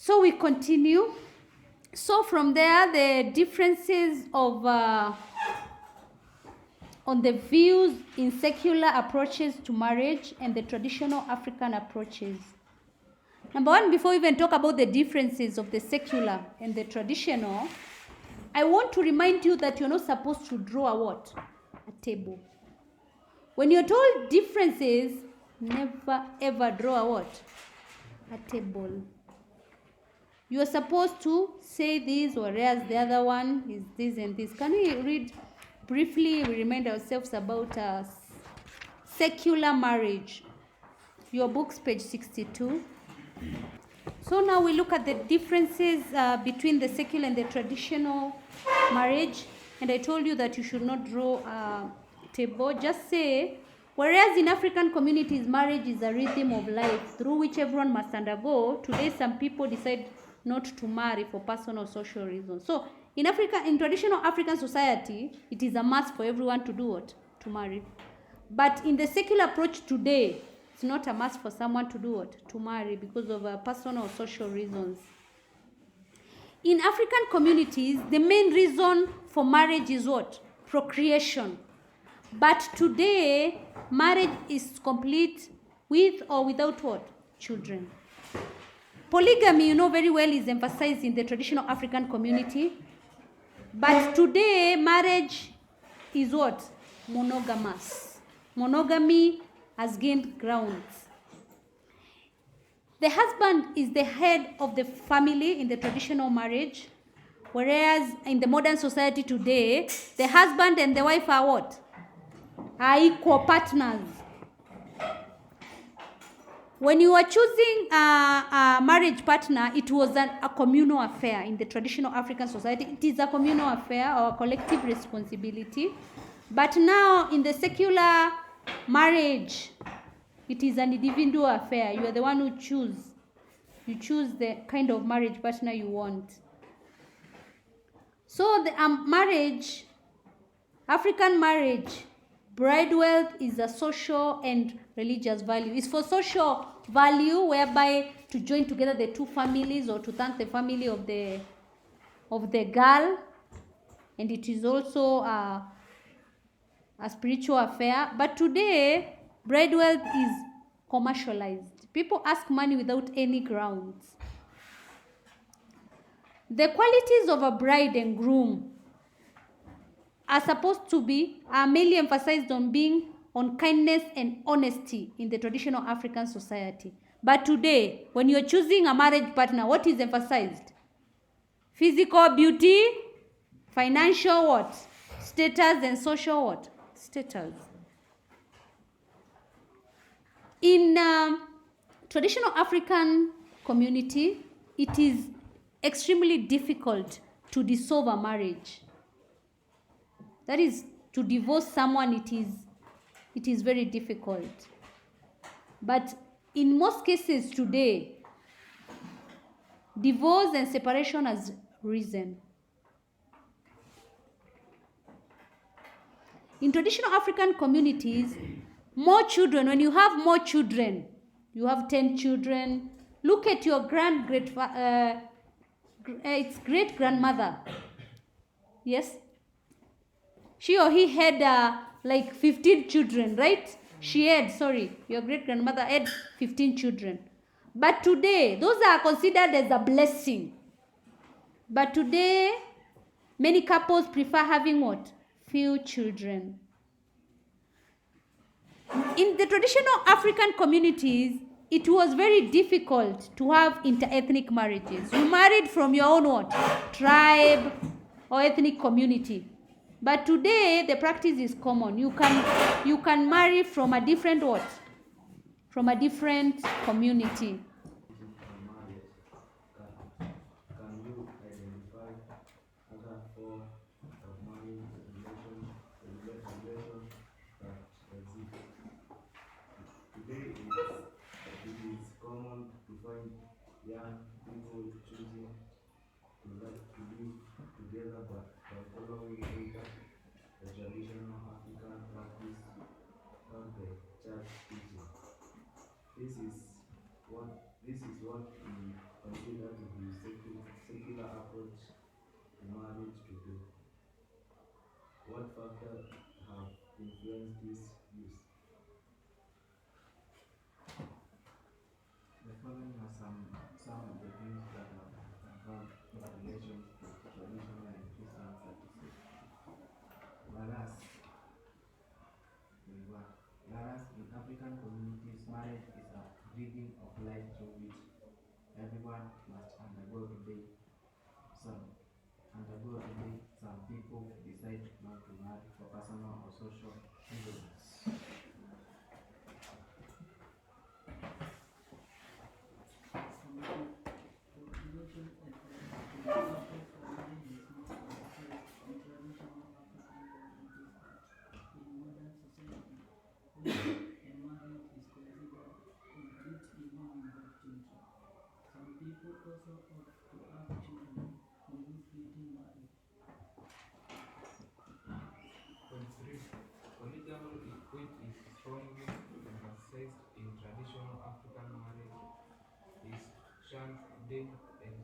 So we continue. So from there, the differences of on the views in secular approaches to marriage and the traditional African approaches. Number one, before we even talk about the differences of the secular and the traditional, I want to remind you that you're not supposed to draw a what? A table. When you're told differences, never ever draw a what? A table. You are supposed to say this, whereas the other one is this and this. Can we read briefly? We remind ourselves about secular marriage. Your books, page 62. So now we look at the differences between the secular and the traditional marriage. And I told you that you should not draw a table. Just say, whereas in African communities, marriage is a rhythm of life through which everyone must undergo, today some people decide not to marry for personal social reasons. So in Africa, in traditional African society, it is a must for everyone to do what? To marry. But in the secular approach today, it's not a must for someone to do what? To marry because of personal or social reasons. In African communities, the main reason for marriage is what? Procreation. But today, marriage is complete with or without what? Children. Polygamy, you know very well, is emphasized in the traditional African community. But today, marriage is what? Monogamous. Monogamy has gained grounds. The husband is the head of the family in the traditional marriage, whereas in the modern society today, the husband and the wife are what? Are equal partners. When you are choosing a marriage partner, it was a communal affair in the traditional African society. It is a communal affair or a collective responsibility. But now in the secular marriage, it is an individual affair. You are the one who choose. You choose the kind of marriage partner you want. So the marriage, African marriage, bride wealth is a social and religious value. It's for social value, whereby to join together the two families or to thank the family of the girl, and it is also a spiritual affair. But today, bride wealth is commercialized. People ask money without any grounds. The qualities of a bride and groom are supposed to be mainly emphasized on kindness and honesty in the traditional African society. But today, when you're choosing a marriage partner, what is emphasized? Physical beauty, financial what? Status, and social what? Status. In traditional African community, it is extremely difficult to dissolve a marriage. That is, to divorce someone, it is very difficult. But in most cases today, divorce and separation has risen. In traditional African communities, more children, when you have more children, you have 10 children, look at your great-grandmother. Yes? She or he had like 15 children, right? Your great-grandmother had 15 children. But today, those are considered as a blessing. But today, many couples prefer having what? Few children. In the traditional African communities, it was very difficult to have interethnic marriages. You married from your own what? Tribe or ethnic community. But today, the practice is common. You can marry from a different what? From a different community. Can you identify other forms of marriage relations that exist? Today, it is common to find young people choosing to live together by following either the traditional African practice or the church teaching. This is what This is what we consider to be secular approach to marriage today. What factors have influenced this views? The following are some of the views that have evolved in relation to traditional and Christian practices. Whereas, whereas in African communities, marriage is a breathing of life through which everyone must undergo today. Some people decide not to marry for personal or social reasons. Point three, polygamy, which is strongly emphasized in traditional African marriage, is shunned today, and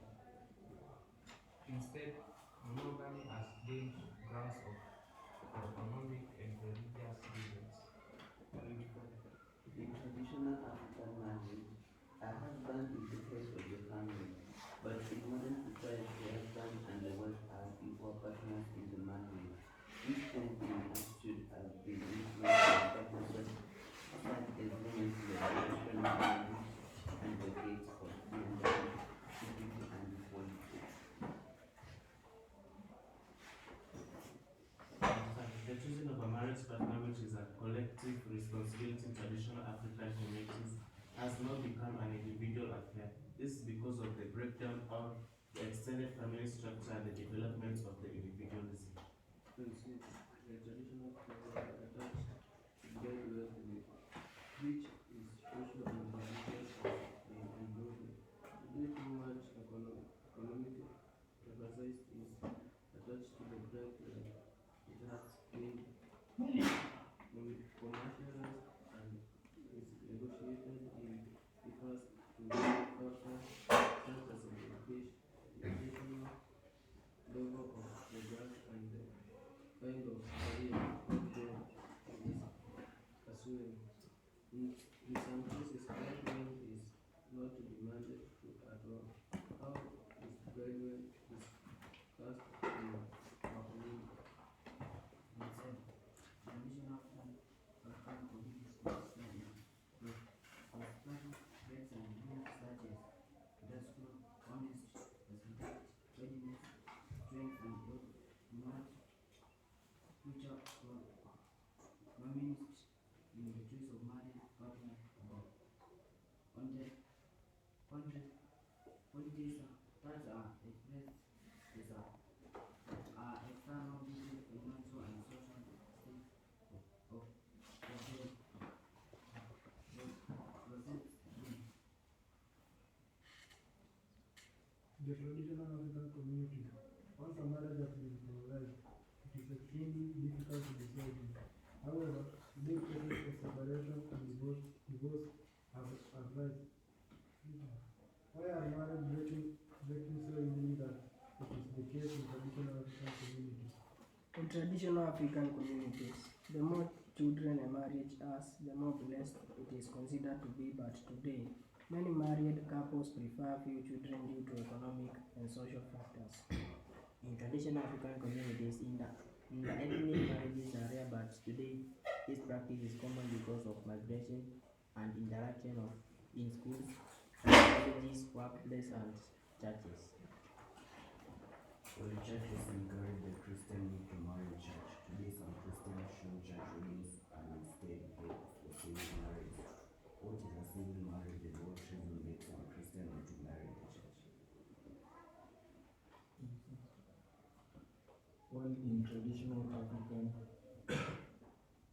instead monogamy as deemed grounds for economic and religious reasons. In traditional African marriage, a husband is the head of the family, but in modern society, the husband and the wife are equal partners in the marriage. This trend in attitude has been influenced by factors such as women's liberation movement, advocates for gender equity and equality. The choosing of a marriage partner, which is a collective responsibility in traditional African communities, has now become an individual affair. This is because of the breakdown of the extended family structure and the development of the individualism. Point six, the traditional family attached breadwinner, which is social and religious, has been eroded. Today, too much economic emphasis is attached to the breadwinner. It has been commercialized and is negotiated in refers to factors such as the educational level of the girl and the kind of career that girl is pursuing. In some cases, breadwinning is not demanded to at all. How is breadwinning is cast in our community? Instead, traditional African communities prosperity traits and beliefs such as truthful, honesty, respect, readiness, strength, and hope, not future prominent in the choice of marriage partner above. On the contrary, qualities that are expressed as are external beauty, financial, and social state of the The traditional African community, once a marriage has been formalized, it is extremely difficult to decide. However, today cases of separation and divorce have risen. Why are marriage breaking so easily that it is the case in traditional African communities? In traditional African communities, the more children a marriage has, the more blessed it is considered to be. But today, many married couples prefer few children due to economic and social factors. In traditional African communities, in the ethnic marriages are rare, but today this practice is common because of migration and interaction in schools, colleges, workplace, and churches. Well, churches encourage the Christian youth to marry in church. Today, some Christians shun church rules and instead go for civil marriage. What is a civil marriage and what reason makes a Christian not to marry in the church? While in traditional African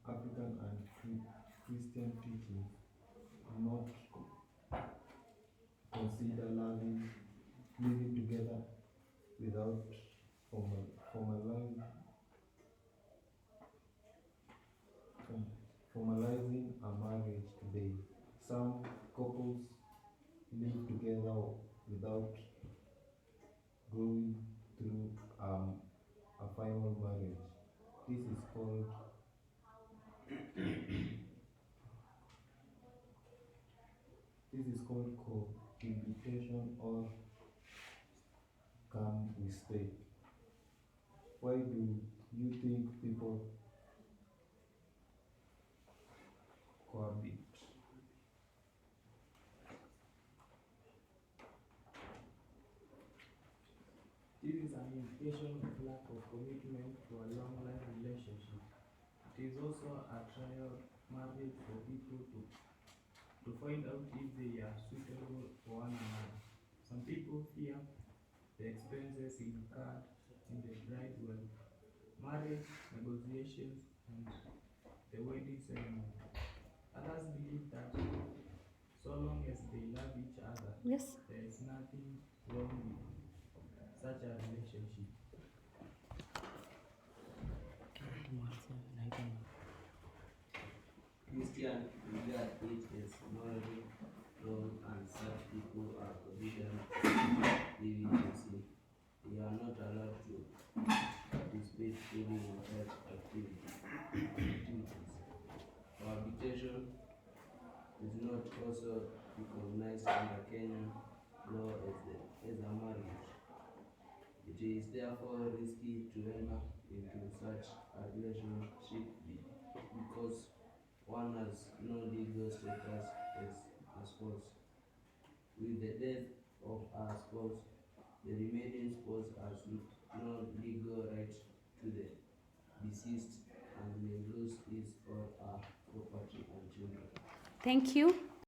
and Christian teachings do not consider living together without formalizing a marriage today. Some couples live without going through a final marriage. This is called cohabitation or come we stay. Why do you think people cohabit? This is an indication of lack of commitment to a long life relationship. It is also a trial marriage for people to find out if they are suitable for one another. Some people fear the expenses incurred in the bridal, marriage negotiations, and the wedding ceremony. Others believe that so long as they love each other, Yes. there is nothing wrong with such a relationship. Christian regard it as morally wrong and such people are forbidden living in sin. They are not allowed to participate fully in such activities. Cohabitation is not also recognized under Kenyan law as a marriage. It is therefore risky to enter into such a relationship because one has no legal status as a spouse. With the death of a spouse, the remaining spouse has no legal right to the deceased and may lose his or her property and children. Thank you.